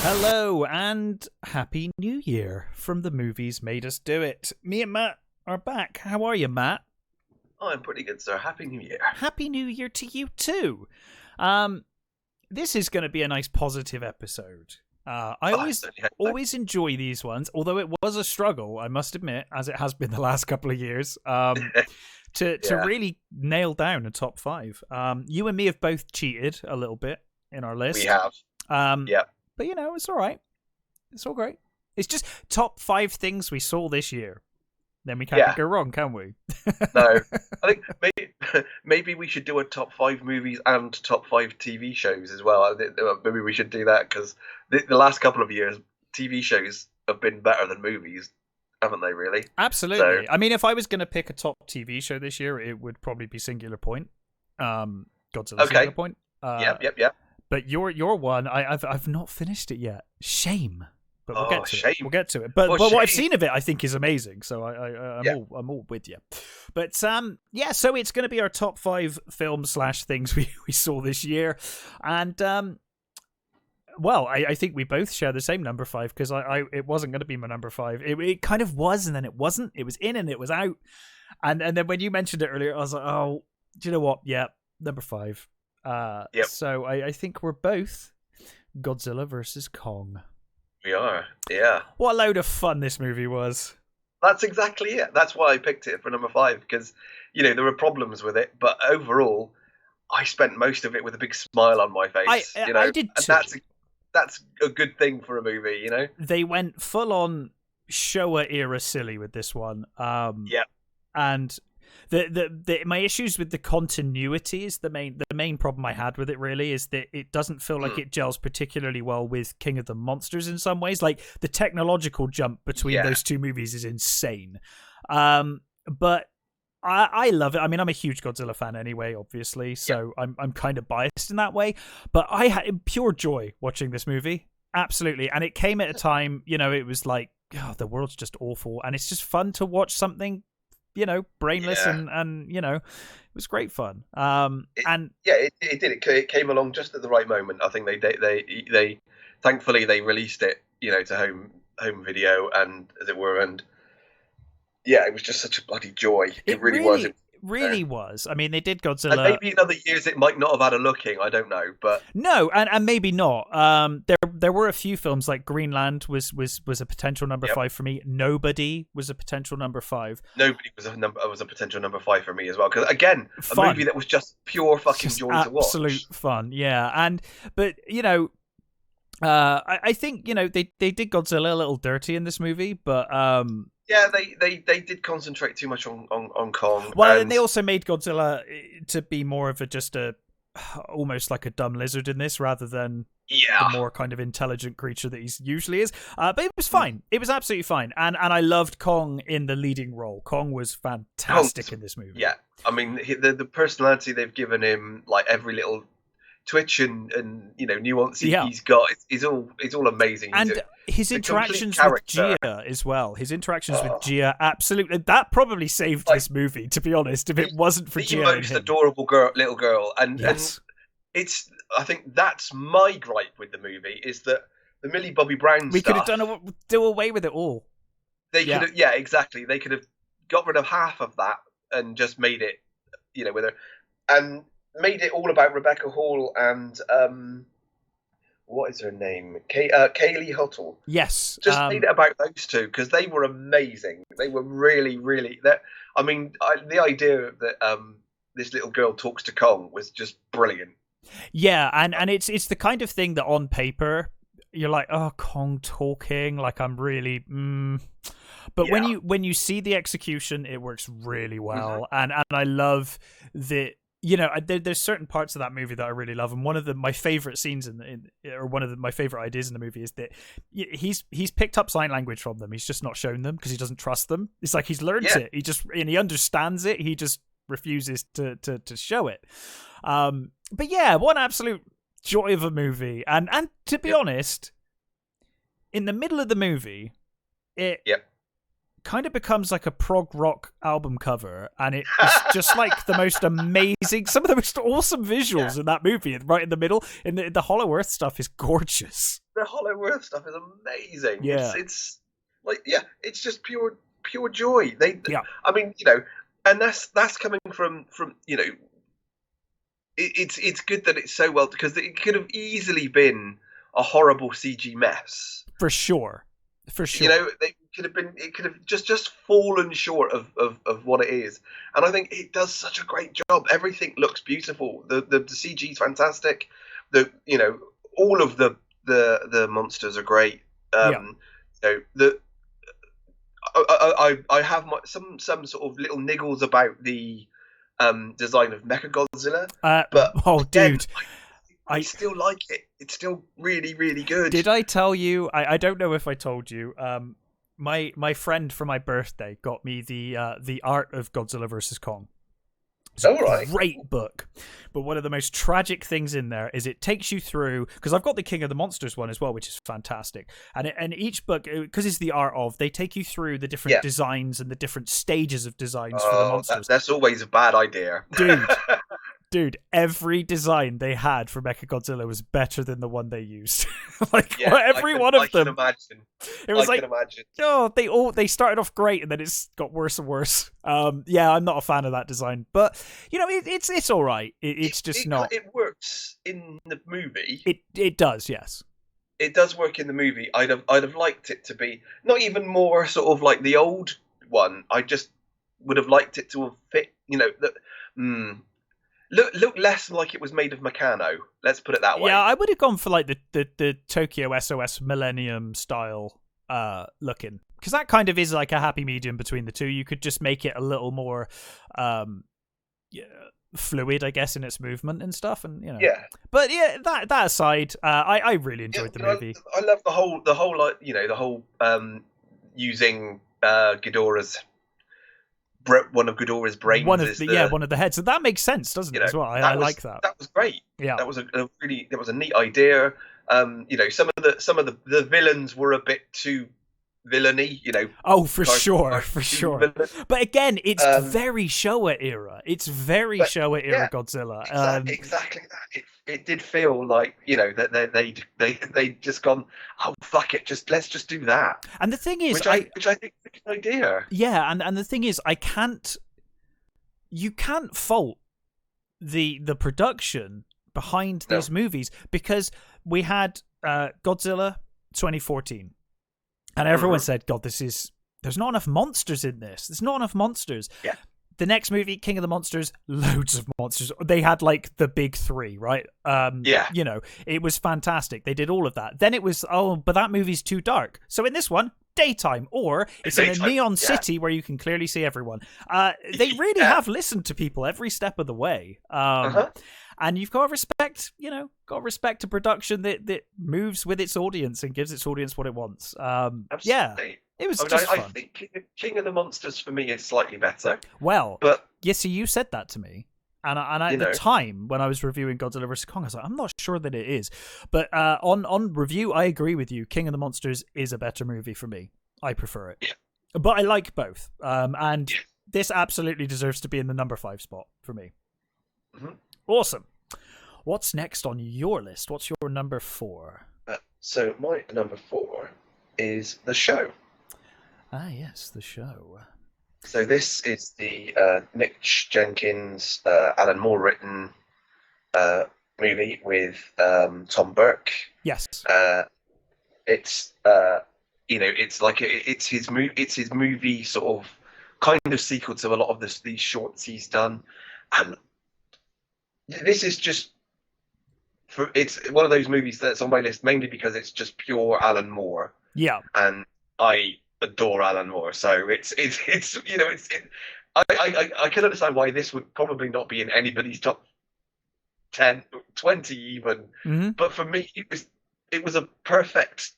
Hello and Happy New Year from the Movies Made Us Do It. Me and Matt are back. How are you, Matt? Oh, I'm pretty good, sir. Happy New Year. Happy New Year to you too. This is going to be a nice positive episode. I always enjoy these ones, although it was a struggle, I must admit, as it has been the last couple of years, to really nail down a top five. You and me have both cheated a little bit in our list. We have. But, you know, it's all right. It's all great. It's just top five things we saw this year. Then we can't go wrong, can we? No. I think maybe we should do a top five movies and top five TV shows as well. Maybe we should do that because the last couple of years, TV shows have been better than movies, haven't they, really? Absolutely. So, I mean, if I was going to pick a top TV show this year, it would probably be Singular Point. Godzilla Singular Point. Yep. But your one, I've not finished it yet. Shame. But we'll get to shame. it. We'll get to it. But what I've seen of it, I think, is amazing. So I'm all with you. But so it's going to be our top five films / things we saw this year, and I think we both share the same number five because it wasn't going to be my number five. It kind of was, and then it wasn't. It was in and it was out, and then when you mentioned it earlier, I was like, oh, do you know what? Yeah, number five. So I think we're both Godzilla versus Kong. We are, yeah. What a load of fun this movie was. That's exactly it. That's why I picked it for number five, because, you know, there were problems with it, but overall, I spent most of it with a big smile on my face. I did too. And that's a good thing for a movie, you know? They went full-on Showa-era silly with this one. And my issues with the continuity is the main problem I had with it, really, is that it doesn't feel like it gels particularly well with King of the Monsters in some ways. Like, the technological jump between those two movies is insane. But I love it. I mean, I'm a huge Godzilla fan anyway, obviously, so I'm kind of biased in that way. But I had pure joy watching this movie. Absolutely. And it came at a time, you know, it was like, oh, the world's just awful. And it's just fun to watch something, you know, brainless and you know, it was great fun. It did. It came along just at the right moment. I think they thankfully they released it, you know, to home video and as it were, and it was just such a bloody joy. It really was. Really was. I mean, they did Godzilla. And maybe in other years it might not have had a looking. I don't know, but no, and maybe not. There were a few films like Greenland was a potential number five for me. Nobody was a potential number five. Nobody was a potential number five for me as well. Because again, a movie that was just pure fucking joy to watch. Absolute fun, yeah. But you know, I think, you know, they did Godzilla a little dirty in this movie, but they did concentrate too much on Kong. Well, and they also made Godzilla to be more of almost like a dumb lizard in this, rather than the more kind of intelligent creature that he usually is. But it was fine. It was absolutely fine. And I loved Kong in the leading role. Kong was fantastic in this movie. Yeah. I mean, the personality they've given him, like every little twitch and you know, nuance he's got is all amazing. And his interactions with Gia as well. His interactions with Gia, absolutely, that probably saved this movie, to be honest, if it wasn't for Gia. The most adorable little girl, and it's. I think that's my gripe with the movie, is that the Millie Bobby Brown we could have do away with it all. They could have, exactly. They could have got rid of half of that and just made it, you know, with her, and made it all about Rebecca Hall and what is her name? Kaylee Huttle. Yes. Just made it about those two, because they were amazing. They were really, really. I mean, the idea that this little girl talks to Kong was just brilliant. Yeah, and it's the kind of thing that on paper you're like, oh, Kong talking, like I'm really. But when you see the execution, it works really well, and I love that. You know, there's certain parts of that movie that I really love, and one of my favorite scenes my favorite ideas in the movie is that he's picked up sign language from them. He's just not shown them because he doesn't trust them. It's like he's learned it. He understands it. He just refuses to show it. But yeah, what an absolute joy of a movie. And to be honest, in the middle of the movie, it kind of becomes like a prog rock album cover, and it is just like the most amazing, some of the most awesome visuals in that movie, right in the middle. And the Hollow Earth stuff is gorgeous. The Hollow Earth stuff is amazing. Yeah. It's like, it's just pure joy. Yeah. I mean, and that's coming from it's good that it's so well, because it could have easily been a horrible CG mess. For sure. It could have just fallen short of what it is. And I think it does such a great job. Everything looks beautiful. The CG is fantastic. All of the monsters are great. I have some sort of little niggles about the design of Mechagodzilla, but dude, I still like it. It's still really, really good. Did I tell you? I don't know if I told you. My friend for my birthday got me the art of Godzilla vs. Kong. It's a great book. But one of the most tragic things in there is it takes you through, because I've got the King of the Monsters one as well, which is fantastic. And each book, because it's the art of, they take you through the different designs and the different stages of designs for the monsters. That's always a bad idea. Dude, every design they had for Mechagodzilla was better than the one they used. Every one of them. It was they started off great and then it's got worse and worse. I'm not a fan of that design, but it's all right. It's just not. It works in the movie. It does, yes. It does work in the movie. I'd have liked it to be not even more sort of like the old one. I just would have liked it to have fit. Look less like it was made of Meccano. Let's put it that way. Yeah, I would have gone for like the Tokyo SOS Millennium style looking, because that kind of is like a happy medium between the two. You could just make it a little more fluid, I guess, in its movement and stuff, and But that aside, I really enjoyed the movie. I love the whole using Ghidorah's. One of Ghidorah's brains. One of the heads. So that makes sense, doesn't it? As well, I like that. That was great. Yeah, that was a neat idea. Some of the villains were a bit too villainy. Oh, for sure. But again, it's very Showa era. It's very Showa era Godzilla. Exactly that. It did feel like that they just gone, oh fuck it, let's just do that. And the thing is, which I think is a good idea. Yeah, and the thing is, you can't fault the production behind these movies, because we had Godzilla 2014, and everyone said, God, there's not enough monsters in this. There's not enough monsters. Yeah. The next movie, King of the Monsters, loads of monsters. They had like the big three, right? It was fantastic. They did all of that. Then it was, but that movie's too dark. So in this one, daytime, or it's in a neon city where you can clearly see everyone. They really have listened to people every step of the way. And you've got to respect, a production that moves with its audience and gives its audience what it wants. Absolutely. Yeah. It was just fun. I think King of the Monsters for me is slightly better. Well, but see, you said that to me, and at the time when I was reviewing Godzilla vs. Kong, I was like, I'm not sure that it is. But on review, I agree with you. King of the Monsters is a better movie for me. I prefer it, but I like both. And this absolutely deserves to be in the number 5 spot for me. Mm-hmm. Awesome. What's next on your list? What's your number 4? So my number 4 is The Show. Ah, yes, The Show. So this is the Mitch Jenkins, Alan Moore written movie with Tom Burke. Yes. It's it's his movie. It's his movie sort of kind of sequel to a lot of these shorts he's done, and this is just. It's one of those movies that's on my list mainly because it's just pure Alan Moore. Yeah. And I adore Alan Moore, so I can understand why this would probably not be in anybody's top 10, 20 even. Mm-hmm. But for me, it was a perfect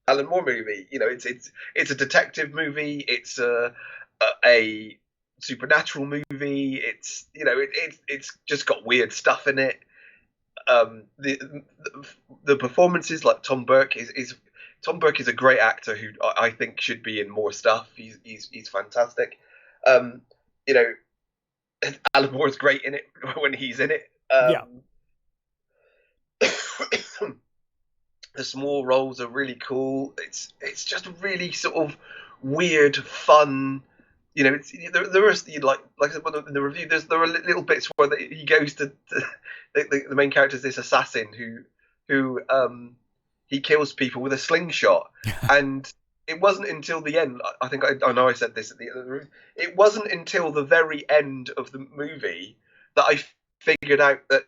Alan Moore movie. It's a detective movie. It's a supernatural movie. It's it's just got weird stuff in it. The performances, like Tom Burke is Tom Burke is a great actor who I think should be in more stuff. He's fantastic. You know, Alan Moore's great in it when he's in it. The small roles are really cool. It's just really sort of weird, fun. You know, there is like I said in the review. There are little bits where he goes to the main character is this assassin who he kills people with a slingshot, and it wasn't until the end. I think I know I said this at the end of the review. It wasn't until the very end of the movie that I figured out that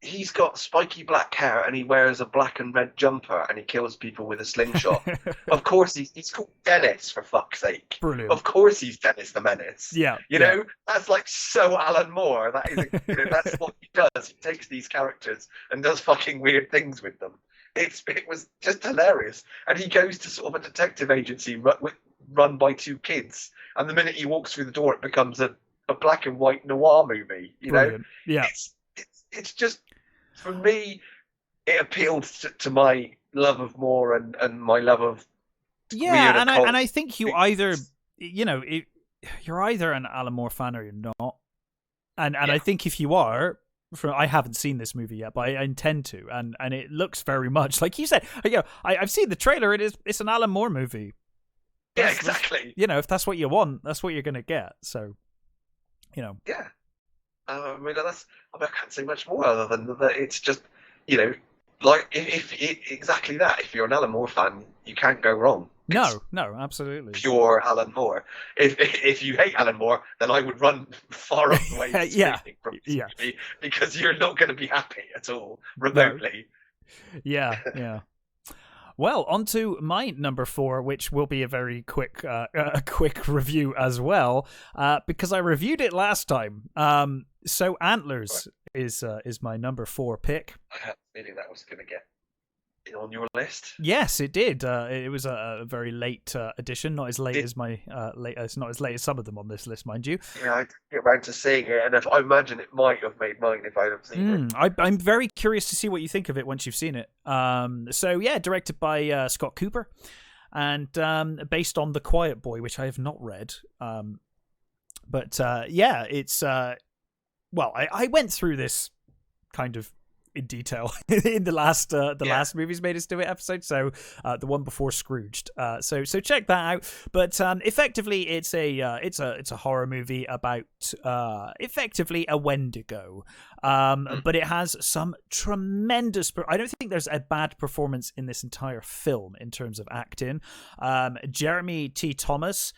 he's got spiky black hair and he wears a black and red jumper and he kills people with a slingshot. Of course, he's called Dennis, for fuck's sake. Brilliant. Of course he's Dennis the Menace. Yeah. You know, that's like so Alan Moore. That is, that's what he does. He takes these characters and does fucking weird things with them. It was just hilarious. And he goes to sort of a detective agency run by two kids. And the minute he walks through the door, it becomes a black and white noir movie. You Brilliant. know? Yeah. It's just, for me, it appealed to my love of Moore and my love of weird and I think you either, you're either an Alan Moore fan or you're not. And I think if you are, I haven't seen this movie yet, but I intend to, and it looks very much like you said. I've seen the trailer. It's an Alan Moore movie. Yeah, exactly. If that's what you want, that's what you're gonna get. So, Yeah. I can't say much more other than that. It's just, like if exactly that. If you're an Alan Moore fan, you can't go wrong. No, absolutely. Pure Alan Moore. If you hate Alan Moore, then I would run far away from TV because you're not going to be happy at all remotely. No. Yeah. Well, on to my number 4, which will be a very quick review as well, because I reviewed it last time. So Antlers is my number 4 pick. I had a feeling that was going to get on your list. Yes, it did. It was a very late edition, not as late as my it's not as late as some of them on this list, mind you. Yeah, I didn't get around to seeing it, and I imagine it might have made mine if I'd have seen it. I'm very curious to see what you think of it once you've seen it. Directed by Scott Cooper, and based on The Quiet Boy, which I have not read. It's I went through this kind of in detail in the last last Movies Made Us Do It episode, so the one before Scrooged, so check that out. But effectively it's a horror movie about effectively a Wendigo, but it has some tremendous I don't think there's a bad performance in this entire film in terms of acting. Jeremy T. Thomas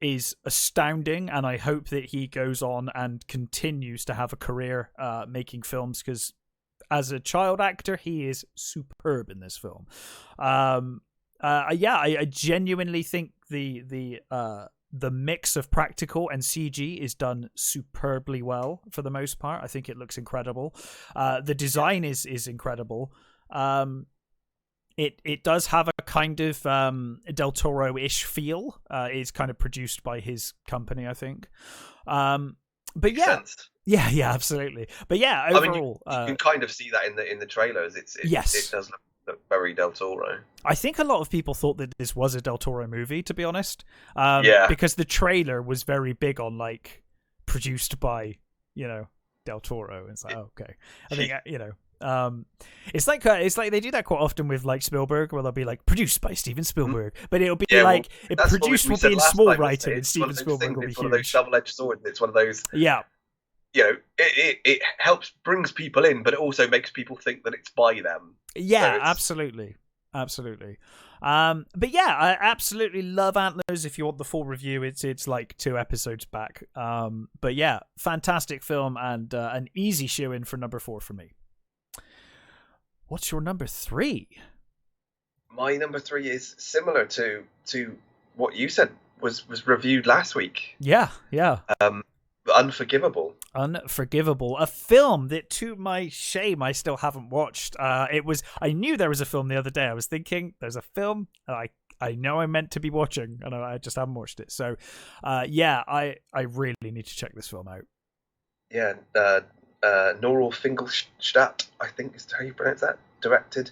is astounding, and I hope that he goes on and continues to have a career making films, because as a child actor he is superb in this film. I genuinely think the mix of practical and CG is done superbly well for the most part. I think it looks incredible. The design is incredible. It does have a kind of Del Toro-ish feel. It's kind of produced by his company, I think. But yeah, absolutely. But yeah, overall, you can kind of see that in the trailers. It does look very Del Toro. I think a lot of people thought that this was a Del Toro movie, to be honest. Because the trailer was very big on like produced by Del Toro. It's like okay, I think it's like they do that quite often with like Spielberg, where they'll be like produced by Steven Spielberg, but it'll be produced will be in small writing, and Steven Spielberg will be huge. It's one of those double-edged swords. It's one of those. Yeah. It helps brings people in, but it also makes people think that it's by them. Yeah, absolutely. But yeah, I absolutely love Antlers. If you want the full review, it's like 2 episodes back. But yeah, fantastic film, and an easy shoe-in for number 4 for me. What's your number 3? My number 3 is similar to what you said was reviewed last week. Yeah. Unforgivable, a film that, to my shame, I still haven't watched. I knew there was a film the other day. I was thinking there's a film I know I'm meant to be watching, and I just haven't watched it. So I really need to check this film out. Yeah, Norrell Finkelstadt, I think is how you pronounce that. Directed.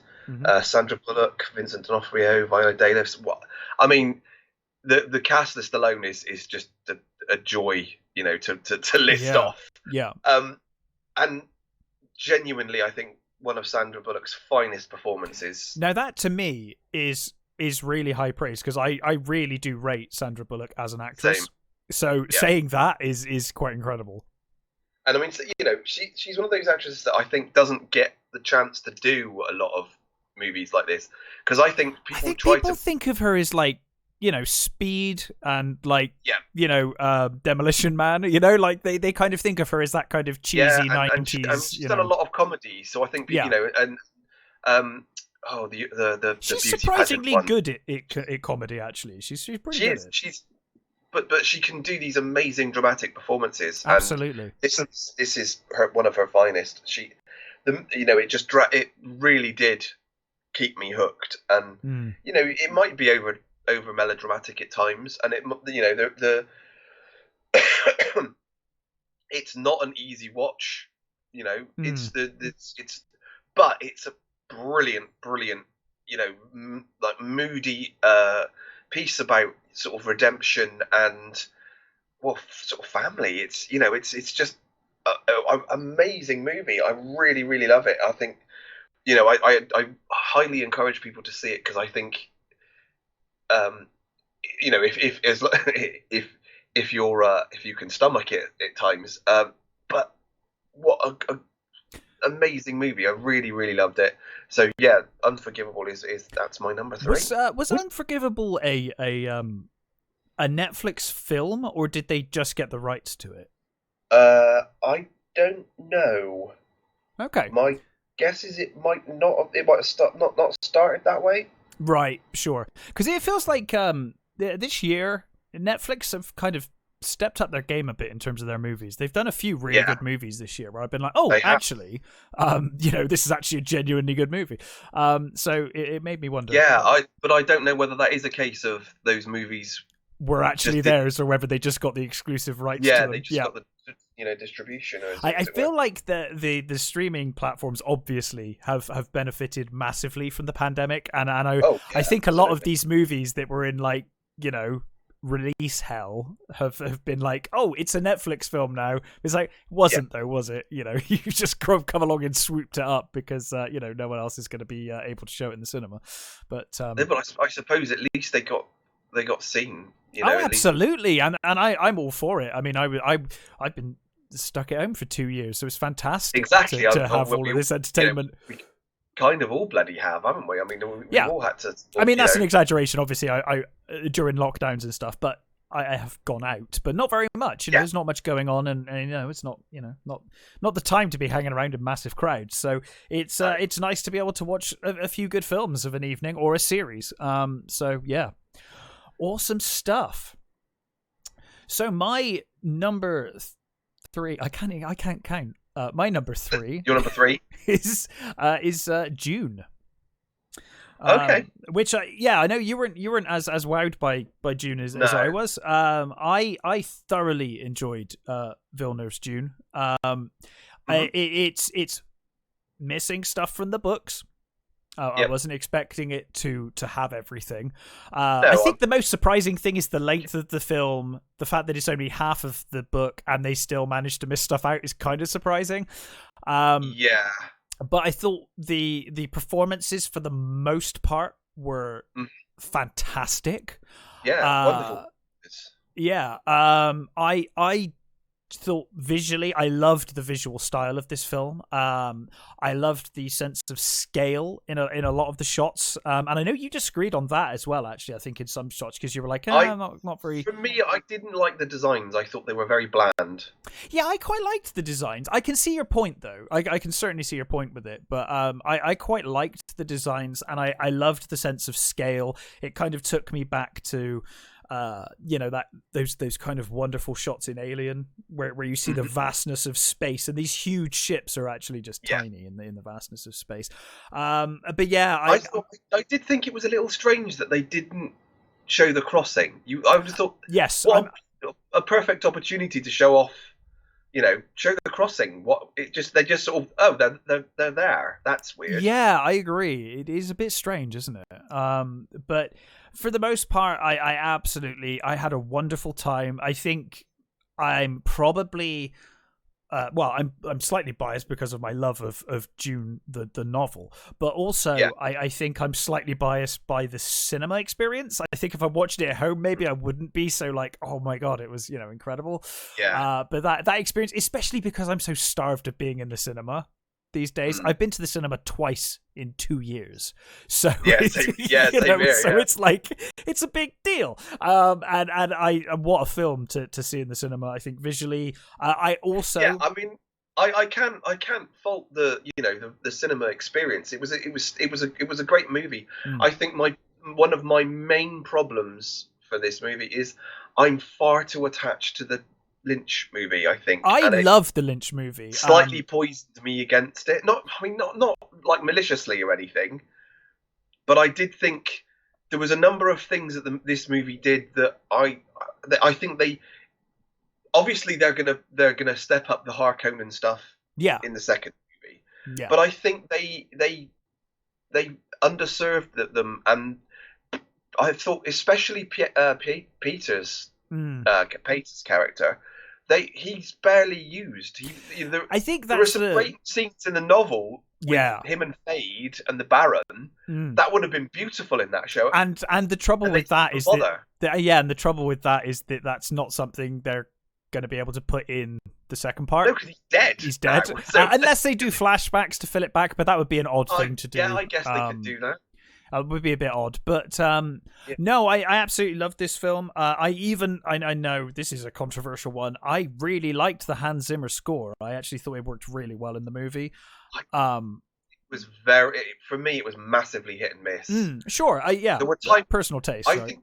Sandra Bullock, Vincent D'Onofrio, Viola Davis. What I mean, the cast list alone is just a joy, to list off. Yeah. And genuinely, I think one of Sandra Bullock's finest performances. Now that to me is really high praise, because I really do rate Sandra Bullock as an actress. Same. So saying that is quite incredible. And I mean, she's one of those actresses that I think doesn't get the chance to do a lot of movies like this, because I think people think of her as like, Speed and like, Demolition Man, like they kind of think of her as that kind of cheesy 90s. And she's done a lot of comedy, so I think the she's surprisingly good at comedy. Actually, she's pretty good. But she can do these amazing dramatic performances. Absolutely, and this is one of her finest. It really did keep me hooked, and it might be over melodramatic at times, and it's not an easy watch. But it's a brilliant, like moody piece about sort of redemption and sort of family. It's just an amazing movie. I really, really love it. I think I highly encourage people to see it, because I think if you can stomach it at times, but what a amazing movie. I really, really loved it. So yeah, Unforgivable is that's my number 3. Was Unforgivable a Netflix film, or did they just get the rights to it? I don't know. Okay. My guess is it might have not started that way. Right, sure. Because it feels like this year Netflix have kind of stepped up their game a bit in terms of their movies. They've done a few really good movies this year where I've been like, actually, this is actually a genuinely good movie. So it made me wonder. Yeah, but I don't know whether that is a case of those movies were actually theirs, or whether they just got the exclusive rights to them. They just got the distribution. I feel like the streaming platforms obviously have benefited massively from the pandemic, and I think a lot of these movies that were in like release hell have been like, oh, it's a Netflix film now. It's like, wasn't though, was it? You just come along and swooped it up because no one else is going to be able to show it in the cinema. But I suppose at least they got seen. Absolutely, and I'm all for it. I mean, I've been stuck at home for 2 years, so it's fantastic to have all of this entertainment. We kind of all bloody have, haven't we? I mean, we've all had to. I mean, that's an exaggeration, obviously. I during lockdowns and stuff, but I have gone out, but not very much. There's not much going on, and it's not not the time to be hanging around in massive crowds. So it's nice to be able to watch a few good films of an evening or a series. So yeah, awesome stuff. So my number 3, I can't count. My number 3. Your number 3 is June. Okay. Which I know you weren't as wowed by June as I was. I thoroughly enjoyed Villeneuve's Dune. It's missing stuff from the books. I wasn't expecting it to have everything. I think the most surprising thing is the length of the film. The fact that it's only half of the book and they still managed to miss stuff out is kind of surprising. But I thought the performances for the most part were fantastic. Yeah, wonderful. Yeah. I thought visually, I loved the visual style of this film. I loved the sense of scale in a lot of the shots. And I know you disagreed on that as well, actually, I think in some shots, because you were like, not very... For me, I didn't like the designs. I thought they were very bland. Yeah, I quite liked the designs. I can see your point, though. I can certainly see your point with it. But I quite liked the designs, and I loved the sense of scale. It kind of took me back to... those kind of wonderful shots in Alien where you see the vastness of space, and these huge ships are actually just tiny in the vastness of space. But yeah, I did think it was a little strange that they didn't show the crossing. I would have thought, yes, a perfect opportunity to show off show the crossing. They just sort of, they're there. That's weird. Yeah, I agree. It is a bit strange, isn't it? But for the most part, I absolutely, I had a wonderful time. I think I'm probably, I'm slightly biased because of my love of Dune, the novel, but also I think I'm slightly biased by the cinema experience. I think if I watched it at home, maybe I wouldn't be so like, oh my god, it was incredible. Yeah. But that experience, especially because I'm so starved of being in the cinema these days. I've been to the cinema twice in 2 years, so same here, so it's like it's a big deal. And I what a film to see in the cinema. I think visually, I also I mean, I can't fault the cinema experience. It was a great movie. I think one of my main problems for this movie is I'm far too attached to the Lynch movie. I think I love the Lynch movie. Slightly poisoned me against it. Not like maliciously or anything, but I did think there was a number of things that this movie did that I think they obviously they're gonna step up the Harkonnen stuff. In the second movie. Yeah. But I think they underserved them, and I thought especially Peter's character. He's barely used. I think there were some great scenes in the novel with him and Fade and the Baron. That would have been beautiful in that show. And the trouble with that is and the trouble with that is that that's not something they're going to be able to put in the second part. No, because he's dead. He's dead. Unless they do flashbacks to fill it back, but that would be an odd thing to do. Yeah, I guess they could do that. It would be a bit odd, but no, I absolutely loved this film. I know this is a controversial one. I really liked the Hans Zimmer score. I actually thought it worked really well in the movie. It was for me, it was massively hit and miss. Sure, there were personal taste. I think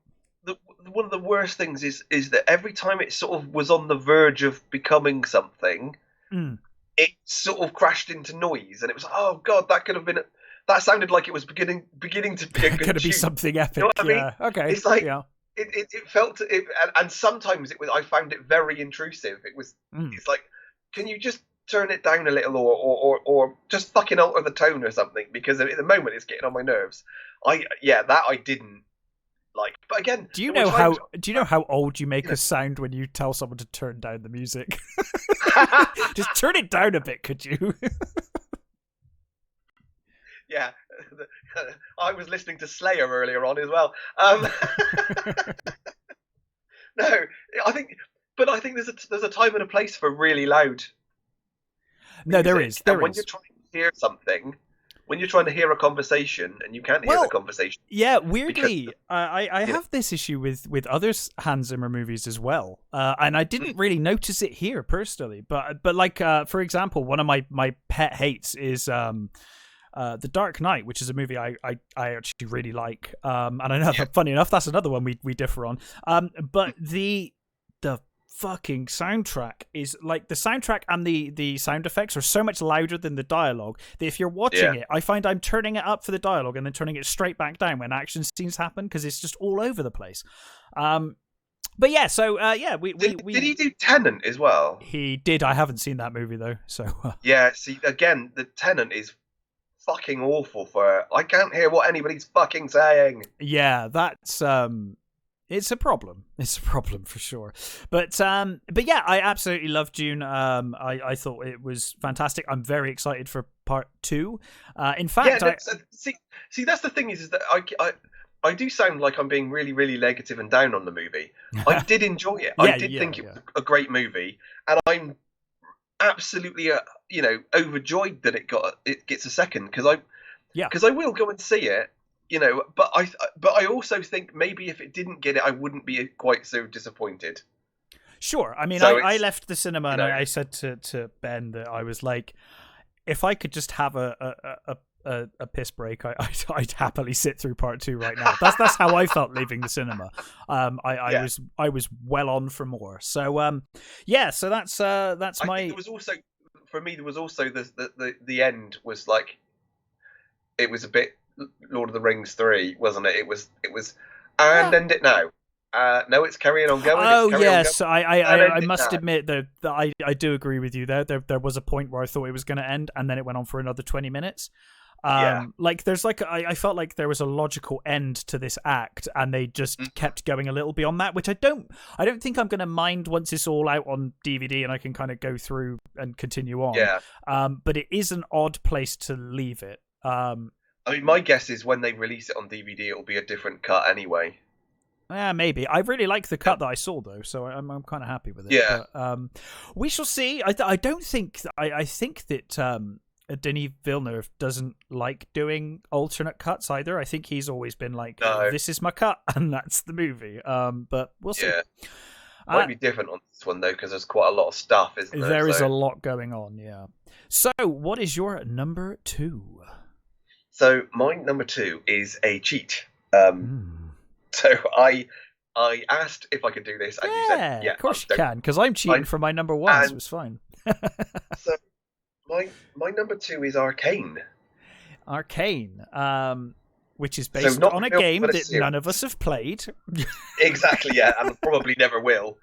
one of the worst things is that every time it sort of was on the verge of becoming something, it sort of crashed into noise, and it was oh god, that could have been. That sounded like it was beginning to be a good going to be something epic. You know what I mean? Okay. It's like it felt and sometimes it was. I found it very intrusive. It was. It's like, can you just turn it down a little, or just fucking alter the tone or something? Because at the moment it's getting on my nerves. I didn't like. But again, do you know how old you make us sound when you tell someone to turn down the music? Just turn it down a bit, could you? Yeah, I was listening to Slayer earlier on as well. No, I think there's a time and a place for really loud. No, there is. When you're trying to hear something, when you're trying to hear a conversation and you can't hear the conversation. Yeah, weirdly, I have this issue with other Hans Zimmer movies as well, and I didn't really notice it here personally. But like for example, one of my pet hates is The Dark Knight, which is a movie I actually really like, and I know funny enough that's another one we differ on. But the fucking soundtrack is like the soundtrack and the sound effects are so much louder than the dialogue that if you're watching it, I find I'm turning it up for the dialogue and then turning it straight back down when action scenes happen because it's just all over the place. But yeah, so did he do Tenant as well? He did. I haven't seen that movie though, so yeah. See, again, the Tenant is fucking awful I can't hear what anybody's fucking saying. Yeah, that's it's a problem. It's a problem for sure. But yeah, I absolutely loved Dune. I thought it was fantastic. I'm very excited for part 2. In fact, see that's the thing is that I do sound like I'm being really, really negative and down on the movie. I did enjoy it. I did think it was a great movie, and I'm absolutely overjoyed that it gets a second because I will go and see it, but I also think maybe if it didn't get it I wouldn't be quite so disappointed. Sure. I mean, I left the cinema and I said to Ben that I was like, if I could just have a piss break, I'd happily sit through part 2 right now. That's how I felt leaving the cinema. I was well on for more. So so that's my. There was also for me. There was also the end was like, it was a bit Lord of the Rings 3, wasn't it? It was end it now, No, it's carrying on going. Oh it's yes, on going. I must admit that I do agree with you there. There was a point where I thought it was going to end, and then it went on for another 20 minutes. Like there's like I felt like there was a logical end to this act, and they just kept going a little beyond that, which I don't think I'm going to mind once it's all out on DVD and I can kind of go through and continue on. Yeah. But it is an odd place to leave it. I mean, my guess is when they release it on DVD, it'll be a different cut anyway. Yeah, maybe. I really like the cut that I saw, though, so I'm kind of happy with it. Yeah. But, we shall see. I don't think... I think that Denis Villeneuve doesn't like doing alternate cuts either. I think he's always been like, this is my cut, and that's the movie. But we'll see. Yeah. Might be different on this one, though, because there's quite a lot of stuff, isn't there? There is a lot going on, yeah. So, what is your number 2? So, my number 2 is a cheat. So I asked if I could do this, and you said, "Yeah, of course you can," because I'm cheating for my number 1, so it's fine. So my number 2 is Arcane. Arcane, which is based on a game that none of us have played. Exactly, yeah, and probably never will.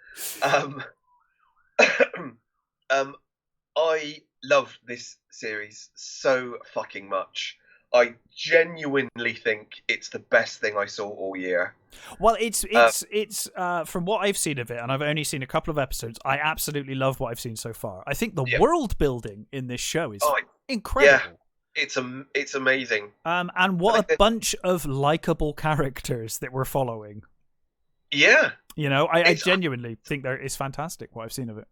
I love this series so fucking much. I genuinely think it's the best thing I saw all year. Well, it's from what I've seen of it, and I've only seen a couple of episodes, I absolutely love what I've seen so far. I think the world building in this show is incredible. Yeah, it's amazing. And what a bunch of likable characters that we're following. Yeah. You know, I genuinely think it's fantastic what I've seen of it.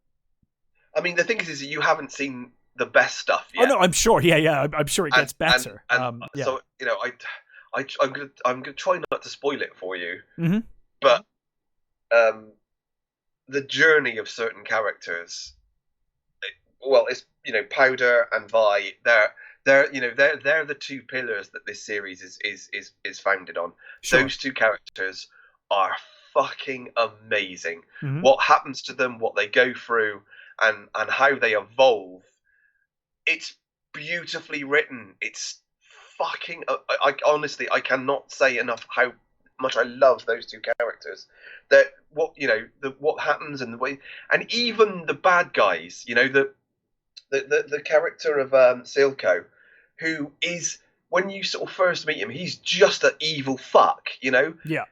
I mean, the thing is that you haven't seen the best stuff yet. Oh no, I'm sure. Yeah, I'm sure it gets better. So you know, I'm gonna try not to spoil it for you. Mm-hmm. But the journey of certain characters, it's Powder and Vi. They're the two pillars that this series is founded on. Sure. Those two characters are fucking amazing. Mm-hmm. What happens to them, what they go through, and how they evolve. It's beautifully written. It's fucking. I honestly, I cannot say enough how much I love those two characters. That what happens and the way, and even the bad guys. The character of Silco, who is, when you sort of first meet him, he's just an evil fuck. Yeah.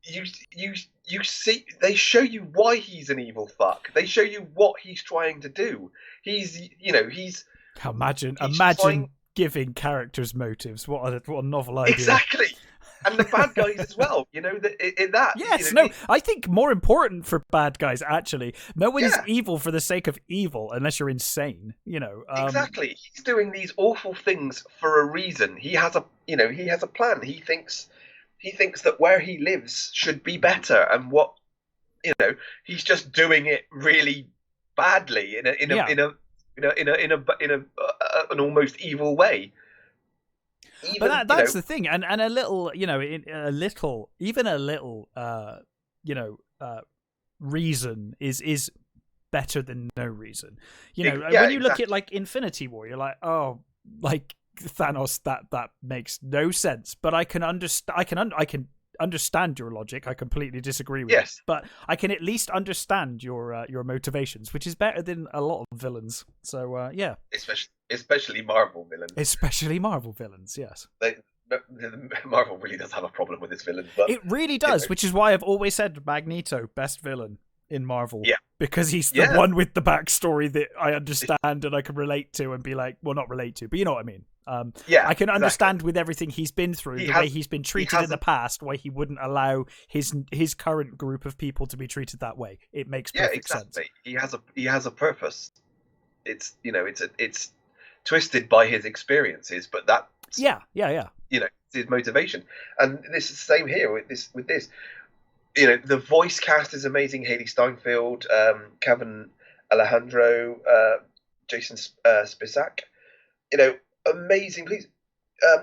You see, they show you why he's an evil fuck. They show you what he's trying to do. He's imagine giving characters motives. What a novel idea. Exactly. And the bad guys as well. That. Yes. I think more important for bad guys actually. No one's evil for the sake of evil unless you're insane. Exactly. He's doing these awful things for a reason. He has a plan. He thinks that where he lives should be better, and he's just doing it really badly in an almost evil way. But that's the thing, and a little, reason is better than no reason. When you look at like Infinity War, you're like, oh, like Thanos, that makes no sense. But I can understand your logic. I completely disagree with it, but I can at least understand your motivations, which is better than a lot of villains. So yeah, especially Marvel villains. Especially Marvel villains, yes. Marvel really does have a problem with its villains, but it really does, which is why I've always said Magneto best villain in Marvel. Yeah. Because he's the one with the backstory that I understand and I can relate to and be like, well, not relate to, but you know what I mean. I can understand with everything he's been through, way he's been treated in the past, why he wouldn't allow his current group of people to be treated that way. It makes perfect sense. He has a purpose. It's it's twisted by his experiences, but that's his motivation. And this is the same here with this. The voice cast is amazing. Haley Steinfeld, Kevin Alejandro, Jason Spisak. Amazing. Please,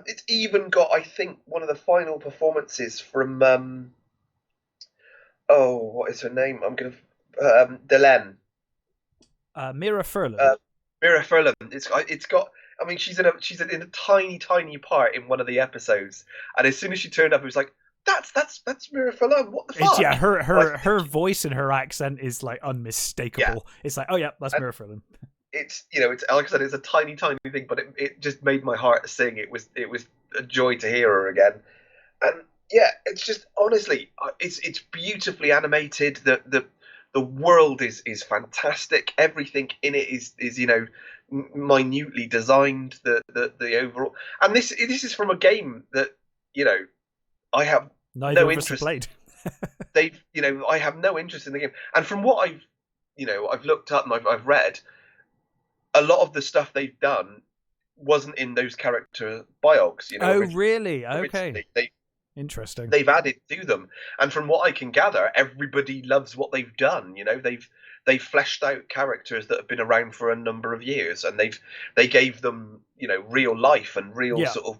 it's even got, I think, one of the final performances from what is her name? I'm gonna Delenn. Mira Furlan. Mira Furlan. It's got. I mean, she's in a tiny part in one of the episodes, and as soon as she turned up, it was like, that's Mira Furlan. What the fuck? Yeah, her voice and her accent is like unmistakable. Yeah. It's like, oh yeah, that's Mira Furlan. It's it's like I said, it's a tiny thing, but it just made my heart sing. It was a joy to hear her again, and yeah, it's just honestly, it's beautifully animated. The world is fantastic. Everything in it is minutely designed. The overall, and this is from a game that I have no interest. Played. I have no interest in the game, and from what I've looked up and I've read, a lot of the stuff they've done wasn't in those character biogs. Really? Okay. Interesting. They've added to them, and from what I can gather, everybody loves what they've done. They've fleshed out characters that have been around for a number of years, and they gave them real life and real sort of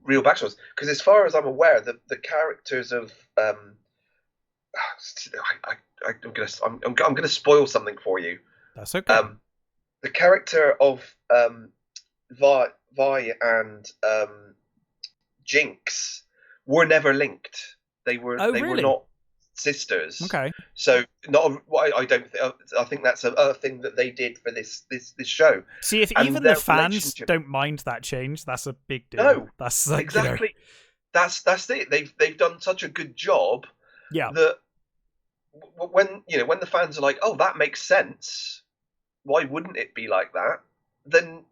real backstories. Because as far as I'm aware, the characters of I'm gonna spoil something for you. That's okay. The character of Vi and Jinx were never linked. They were were not sisters. Okay. So I think that's a thing that they did for this show. See, if even the fans don't mind that change, that's a big deal. No, that's like, exactly. That's it. They've done such a good job. Yeah. That when the fans are like, oh, that makes sense. Why wouldn't it be like that? Then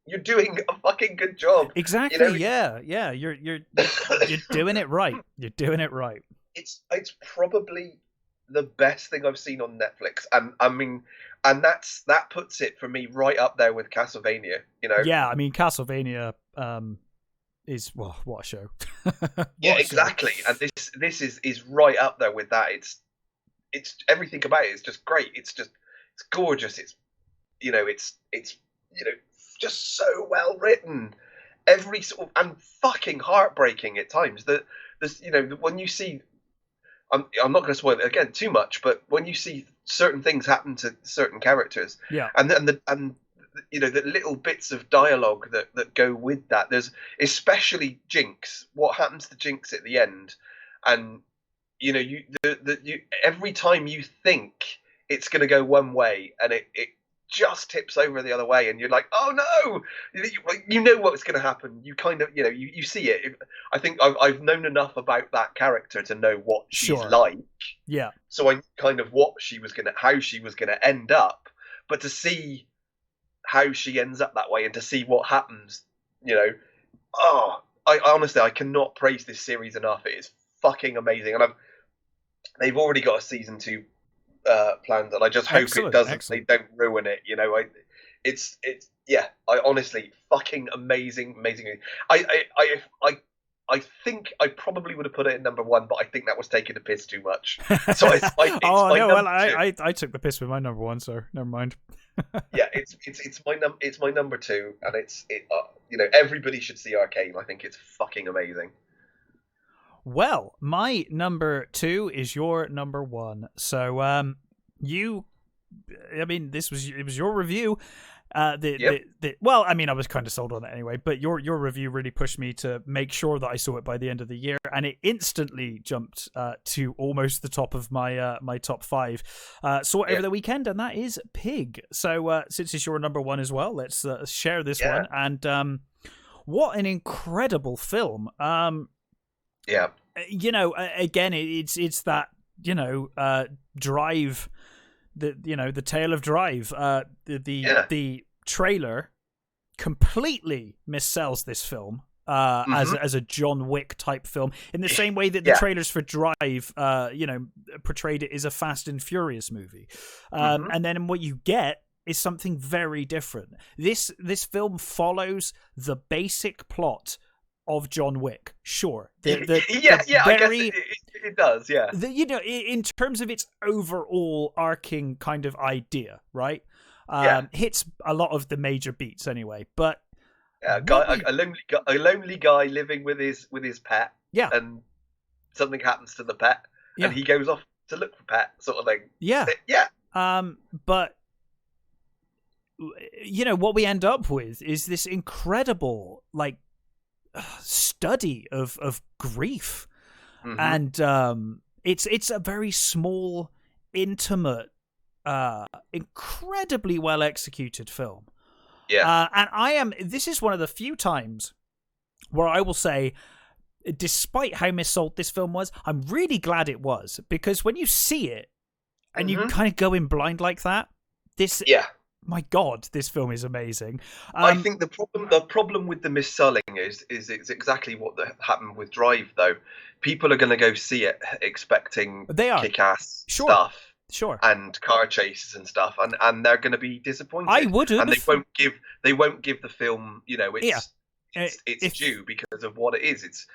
you're doing a fucking good job. Exactly. Yeah. You're doing it right. You're doing it right. It's probably the best thing I've seen on Netflix, and I mean, and that puts it for me right up there with Castlevania. Yeah, I mean, Castlevania is what a show. Yeah, exactly. Show. And this is right up there with that. It's everything about it is just great. It's gorgeous. It's just so well written. Every sort of, and fucking heartbreaking at times. When you see, I'm not going to spoil it again too much, but when you see certain things happen to certain characters, and the little bits of dialogue that go with that. There's especially Jinx. What happens to Jinx at the end, and every time you think it's going to go one way, and it just tips over the other way, and you're like, oh no, you know what's going to happen. You kind of you see it. I think I've known enough about that character to know what she's like. Yeah. So I kind of how she was gonna end up, but to see how she ends up that way and to see what happens, I honestly, I cannot praise this series enough. It is fucking amazing, and they've already got a season 2 planned, and I just hope it doesn't. Excellent. They don't ruin it. It's I honestly fucking amazing. I think I probably would have put it in number 1, but I think that was taking the piss too much. So I took the piss with my number 1, so never mind. Yeah, it's my number 2, and everybody should see Arcane. I think it's fucking amazing. Well, my number 2 is your number 1. So, it was your review. Well, I mean, I was kind of sold on it anyway, but your review really pushed me to make sure that I saw it by the end of the year, and it instantly jumped to almost the top of my my top 5. Saw it over the weekend, and that is Pig. So, since it's your number 1 as well, let's share this one. And what an incredible film! Again, it's that Drive, the tale of Drive. The trailer completely missells this film as a John Wick type film, in the same way that the trailers for Drive portrayed it as a Fast and Furious movie. And then what you get is something very different. This film follows the basic plot of John Wick, sure. I guess it does, yeah. In terms of its overall arcing kind of idea, right? Hits a lot of the major beats anyway. But a lonely guy living with his pet, and something happens to the pet, and he goes off to look for pet, sort of thing. But what we end up with is this incredible study of grief, and it's a very small, intimate, incredibly well executed film. Yeah. And this is one of the few times where I will say, despite how missold this film was, I'm really glad it was, because when you see it and you kind of go in blind like that, my God, this film is amazing. I think the problem with the mis-selling is it's exactly what happened with Drive, though. People are going to go see it expecting kick-ass stuff. Sure. And car chases and stuff, and they're going to be disappointed. I would have. And they won't give the film, it's due because of what it is.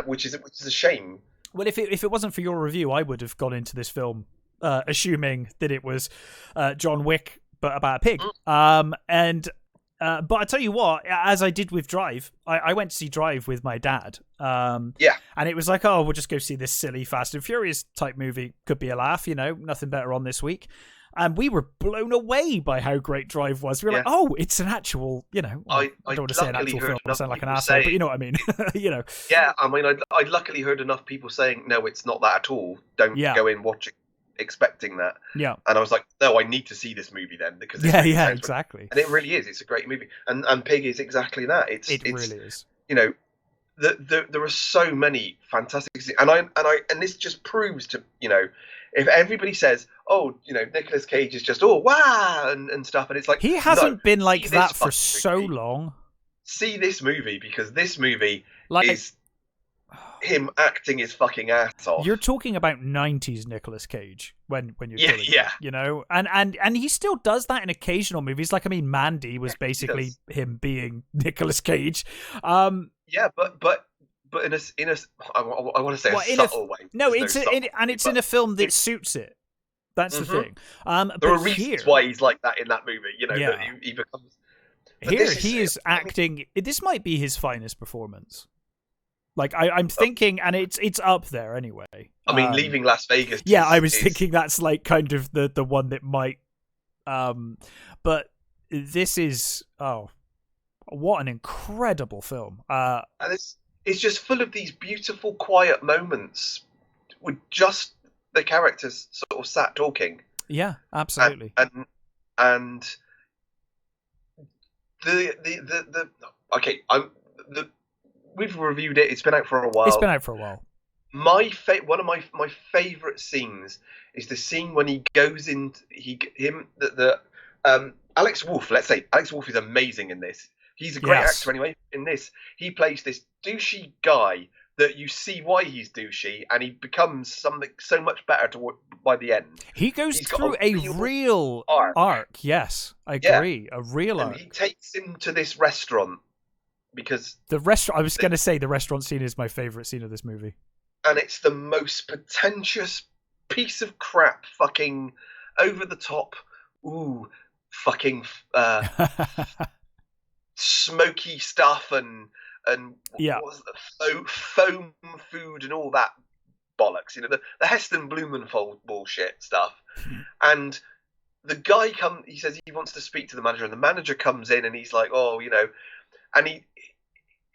Which is a shame. Well, if it wasn't for your review, I would have gone into this film assuming that it was John Wick, but about a pig. But I tell you what, as I did with Drive, I went to see Drive with my dad. And it was like, oh, we'll just go see this silly Fast and Furious type movie. Could be a laugh, nothing better on this week. And we were blown away by how great Drive was. We were like, oh, it's an actual, I don't want to say an actual film. I sound like an asshole, but you know what I mean. Yeah, I mean, I luckily heard enough people saying, no, it's not that at all. Don't go in watching expecting that. Yeah. And I was like, no, I need to see this movie then, because exactly. And it really is. It's a great movie. And Pig is exactly that. It really is. There are so many fantastic, and this just proves to, if everybody says, oh, Nicolas Cage is just, oh, wow, and stuff, and it's like, he hasn't been like that for so long. See this movie, because this movie is him acting his fucking ass off. You're talking about 90s Nicolas Cage when you're doing it, and he still does that in occasional movies. Like, I mean, Mandy was basically him being Nicolas Cage. But in a I want to say a subtle way. No, it's in a film that suits it. That's the thing. There are reasons why he's like that in that movie. That he becomes. He is acting. This might be his finest performance. Like I'm thinking, and it's up there anyway. I mean, leaving Las Vegas. Yeah, I was thinking that's like kind of the one that might. But this is what an incredible film. And it's just full of these beautiful, quiet moments with just the characters sort of sat talking. Yeah, absolutely. And we've reviewed it. It's been out for a while. One of my favorite scenes is the scene when he goes in. Alex Wolff. Let's say Alex Wolff is amazing in this. He's a great actor anyway. In this, he plays this douchey guy that you see why he's douchey, and he becomes something so much better by the end. He goes through a real arc. Yes, I agree. A real arc. He takes him to this restaurant because the restaurant. I was going to say the restaurant scene is my favorite scene of this movie, and it's the most pretentious piece of crap, fucking over the top. Fucking. Smoky stuff and what was the foam food and all that bollocks, the Heston Blumenthal bullshit stuff. And the guy he says he wants to speak to the manager, and the manager comes in and he's like, and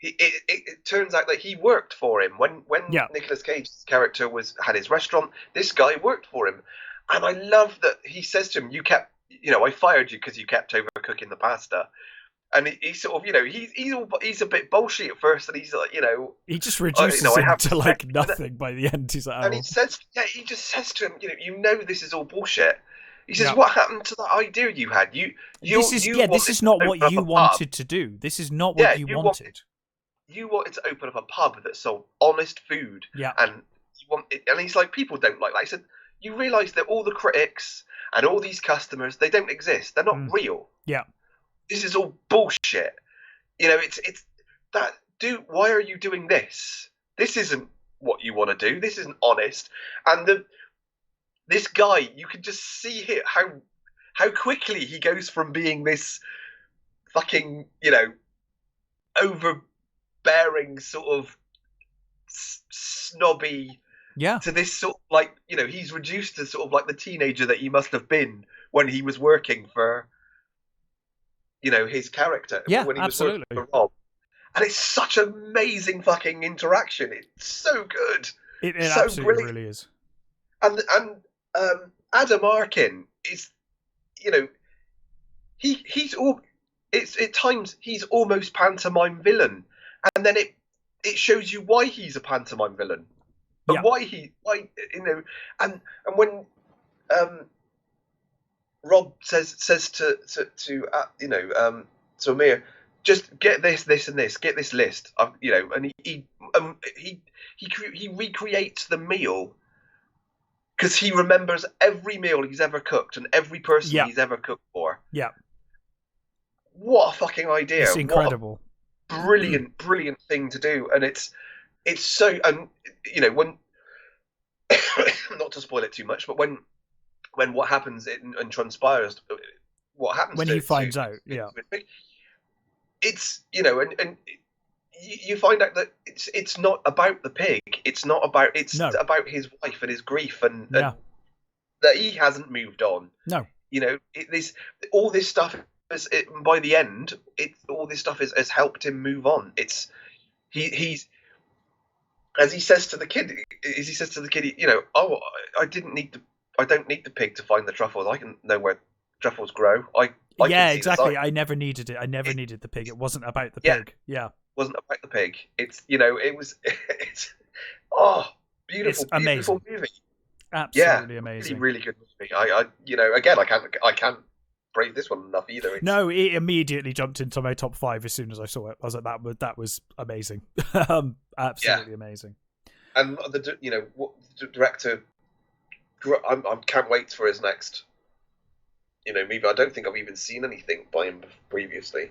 it turns out that he worked for him when Nicolas Cage's character had his restaurant. This guy worked for him, and I love that he says to him, I fired you because you kept overcooking the pasta. And he sort of, he's a bit bullshit at first, and he's like, he just reduces him to like nothing by the end. He's like, and he just says to him, this is all bullshit. He says, what happened to that idea you had? This is not what you wanted to do. This is not what you wanted. You wanted to open up a pub that sold honest food. Yeah. And he's like, people don't like that. He said, you realise that all the critics and all these customers, they don't exist. They're not real. Yeah. This is all bullshit. It's that, dude, why are you doing this? This isn't what you want to do. This isn't honest. And this guy, you can just see how quickly he goes from being this fucking, overbearing sort of snobby to this sort of like, he's reduced to sort of like the teenager that he must have been when he was working for his character. When he was working for Rob. And it's such an amazing fucking interaction. It's so good. It so absolutely brilliant. really is. And Adam Arkin is, you know, he's all. It's at times he's almost pantomime villain, and then it shows you why he's a pantomime villain, and why you know, and when Rob says to you know to Amir, just get this and this, get this list, you know, and he recreates the meal because he remembers every meal he's ever cooked and every person he's ever cooked for. Yeah. What a fucking idea! It's incredible. What a brilliant thing to do, and it's so, and you know, when not to spoil it too much, but when what happens and transpires, what happens when he finds out, it's, you know, and you find out that it's not about the pig. It's not about about his wife and his grief and that he hasn't moved on. No, you know, all this stuff. By the end, all this stuff has helped him move on. He's as he says to the kid, you know, oh, I don't need the pig to find the truffles. I can know where truffles grow. I exactly. I never needed it. I never needed the pig. It wasn't about the pig. Yeah, wasn't about the pig. It's, you know, it's beautiful, it's amazing. Beautiful movie. Absolutely amazing. Really good movie. I you know, again, I can't praise this one enough either. No, it immediately jumped into my top 5 as soon as I saw it. I was like, that was amazing. Absolutely amazing. And you know, what the director, I can't wait for his next, you know, movie. I don't think I've even seen anything by him previously.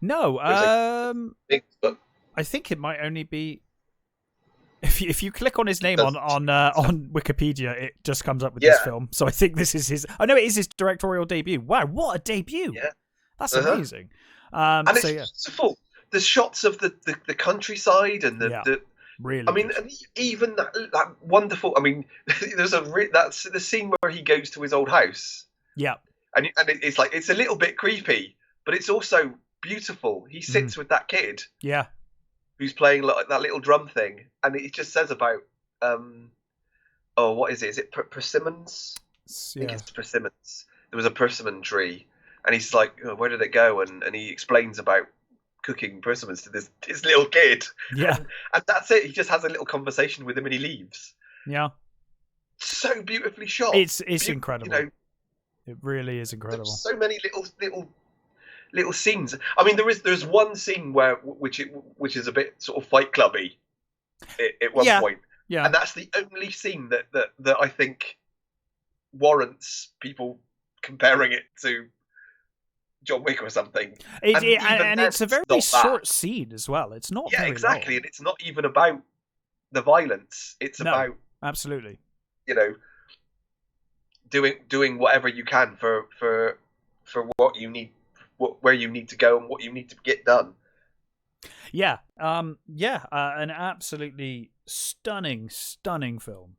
No, but I think it might only be if you click on his name on Wikipedia, it just comes up with this film. So I think this is his. I know it is his directorial debut. Wow, what a debut! Yeah, that's amazing. And it's beautiful. The shots of the countryside and the really. I mean, and even that wonderful. I mean, there's that's the scene where he goes to his old house. Yeah, and it's like, it's a little bit creepy, but it's also beautiful. He sits with that kid. Yeah. Who's playing like that little drum thing, and it just says about what is it? Is it persimmons? I think it's persimmons. There was a persimmon tree, and he's like, oh, where did it go? And he explains about cooking persimmons to this little kid. Yeah, and that's it. He just has a little conversation with him, and he leaves. Yeah, so beautifully shot. It's incredible. You know, it really is incredible. There's so many little scenes. I mean, there's one scene which is a bit sort of Fight Clubby at one point. Yeah. And that's the only scene that I think warrants people comparing it to John Wick or something. And it's a very short scene as well. It's not very exactly, long. And it's not even about the violence. It's about, absolutely, you know, doing whatever you can for what you need, where you need to go and what you need to get done. An absolutely stunning film.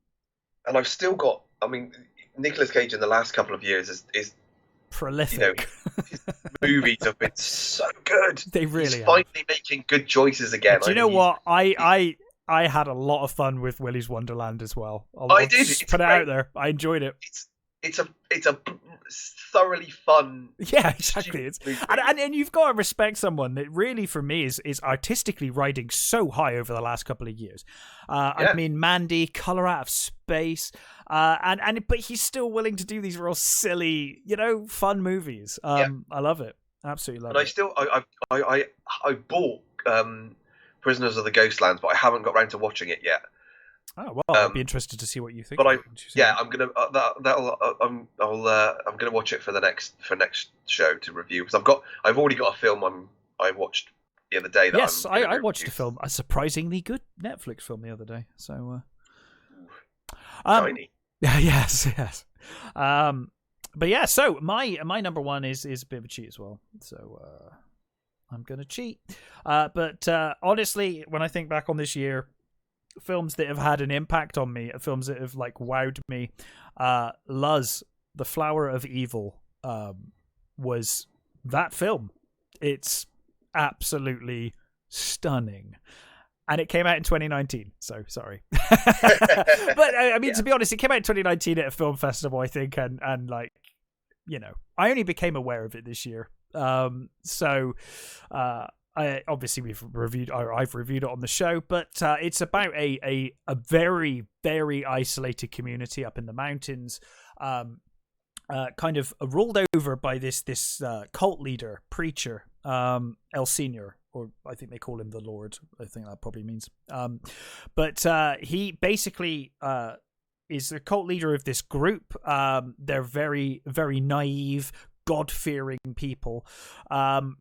And I've still got, I mean, Nicolas Cage in the last couple of years is prolific. You know, his movies have been so good. They really He's finally making good choices again. Do you know what? I had a lot of fun with Willy's Wonderland as well. I did. Put it out there. I enjoyed it. It's a thoroughly fun. Yeah, exactly. And you've got to respect someone that really, for me, is artistically riding so high over the last couple of years. I mean, Mandy, Color Out of Space, but he's still willing to do these real silly, you know, fun movies. I love it. Absolutely love it. And I bought Prisoners of the Ghostlands, but I haven't got around to watching it yet. Oh well, I'd be interested to see what you think. But I'm gonna I'm gonna watch it for next show to review, because I've already got a film I watched the other day. I watched a surprisingly good Netflix film the other day. So, shiny. Yes. But yeah, so my number one is a bit of a cheat as well. So I'm gonna cheat. But honestly, when I think back on this year, films that have had an impact on me, films that have like wowed me, Luz, The Flower of Evil, was that film. It's absolutely stunning. And it came out in 2019, so sorry. But I mean, to be honest, it came out in 2019 at a film festival, I think, and like, you know, I only became aware of it this year. I obviously I've reviewed it on the show, but it's about a very, very isolated community up in the mountains, kind of ruled over by this cult leader, preacher, El Senior, or I think they call him the Lord. I think that probably means. But he basically is the cult leader of this group. They're very, very naive, God-fearing people. And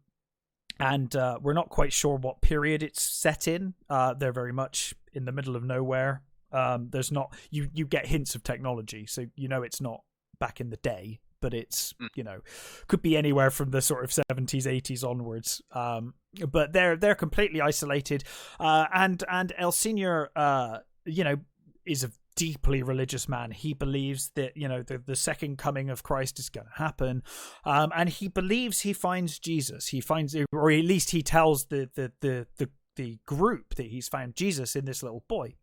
we're not quite sure what period it's set in. They're very much in the middle of nowhere. There's not you get hints of technology, so you know it's not back in the day, but it's, you know, could be anywhere from the sort of 70s, 80s onwards. But they're completely isolated. And El Senior, you know, is a deeply religious man. He believes that, you know, the second coming of Christ is going to happen, and he believes he finds Jesus. He finds, or at least he tells the group that he's found Jesus in this little boy.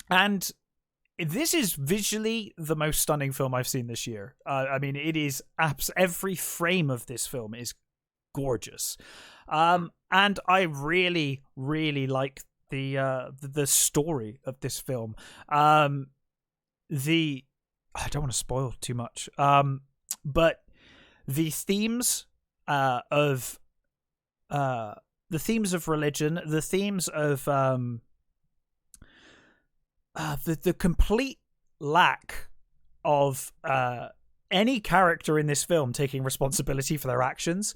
And this is visually the most stunning film I've seen this year. I mean, it is every frame of this film is gorgeous, and I really, really like the story of this film. I don't want to spoil too much, but the themes of religion, the themes of the complete lack of any character in this film taking responsibility for their actions.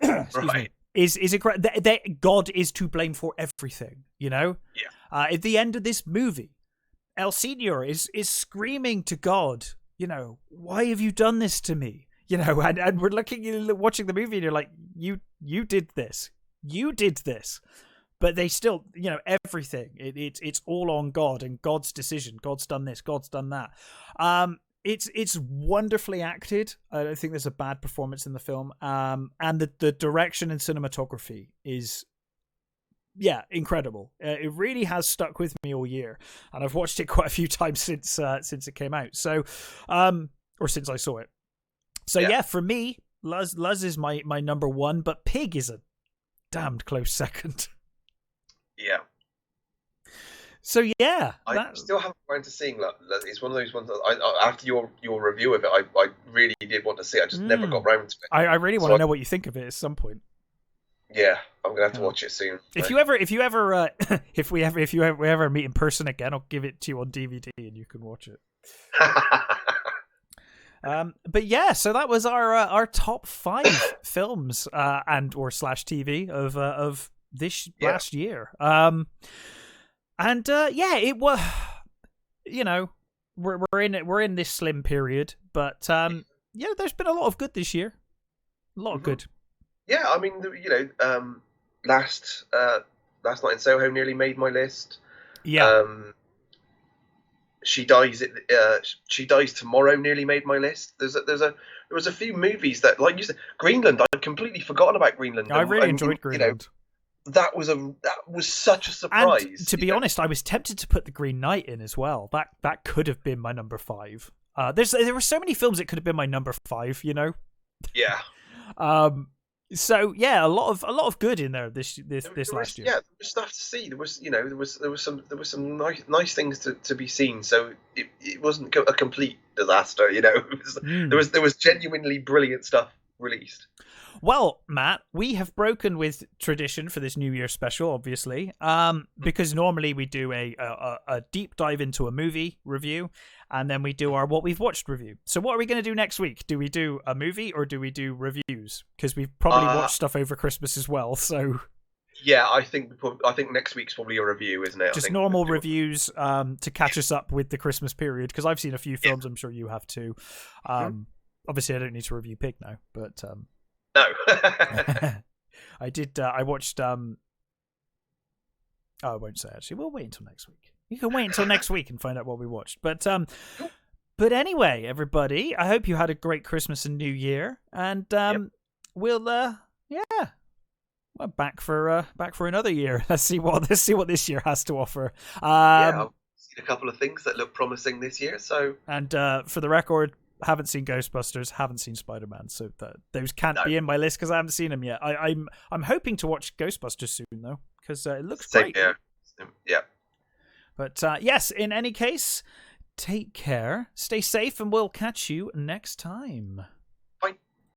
Excuse me. Is a great that God is to blame for everything, you know? Yeah. At the end of this movie, El Senior is screaming to God, you know, why have you done this to me? You know, and we're watching the movie and you're like, you did this. You did this. But they still, you know, everything. It's all on God and God's decision. God's done this, God's done that. It's wonderfully acted. I don't think there's a bad performance in the film. And the direction and cinematography is, yeah, incredible. It really has stuck with me all year, and I've watched it quite a few times since it came out. So, or since I saw it. So yeah, for me, Luz is my number one, but Pig is a damned close second. Yeah. So yeah, I still haven't gone to seeing that. It's one of those ones that I after your review of it, I really did want to see it. I just never got round to it. I really want to know what you think of it at some point. Yeah, I'm gonna have to watch it soon. If you ever if we ever meet in person again, I'll give it to you on DVD and you can watch it. But yeah, so that was our top 5 films and or / TV of this last year. And it was, you know, we're in this slim period, but yeah, there's been a lot of good this year. A lot of good. Yeah, I mean, you know, last Night in Soho nearly made my list. Yeah. She Dies Tomorrow nearly made my list. There was a few movies that, like you said, Greenland. I'd completely forgotten about Greenland. I really enjoyed Greenland. You know, that was such a surprise. And to be honest, I was tempted to put The Green Knight in as well. That could have been my number 5. There were so many films it could have been my number 5. You know. Yeah. So yeah, a lot of good in there this last year. Yeah, there was stuff to see. There was some nice things to be seen. So it wasn't a complete disaster. You know, there was genuinely brilliant stuff released. Well, Matt, we have broken with tradition for this New Year special, obviously, because normally we do a deep dive into a movie review, and then we do our what we've watched review. So what are we going to do next week? Do we do a movie or do we do reviews? Because we've probably watched stuff over Christmas as well. So yeah, I think next week's probably a review, isn't it? Just normal reviews to catch us up with the Christmas period, because I've seen a few films. I'm sure you have too. Obviously, I don't need to review Pig now, but. No. I did. I watched. I won't say actually. We'll wait until next week. You can wait until next week and find out what we watched. But anyway, everybody, I hope you had a great Christmas and New Year, and we'll Well, back for another year. Let's see what this year has to offer. I've seen a couple of things that look promising this year. So, and for the record, haven't seen Ghostbusters, haven't seen Spider-Man, so those can't be in my list because I haven't seen them yet. I'm hoping to watch Ghostbusters soon though, because it looks same great. here. Yeah. But yes, in any case, take care, stay safe, and we'll catch you next time.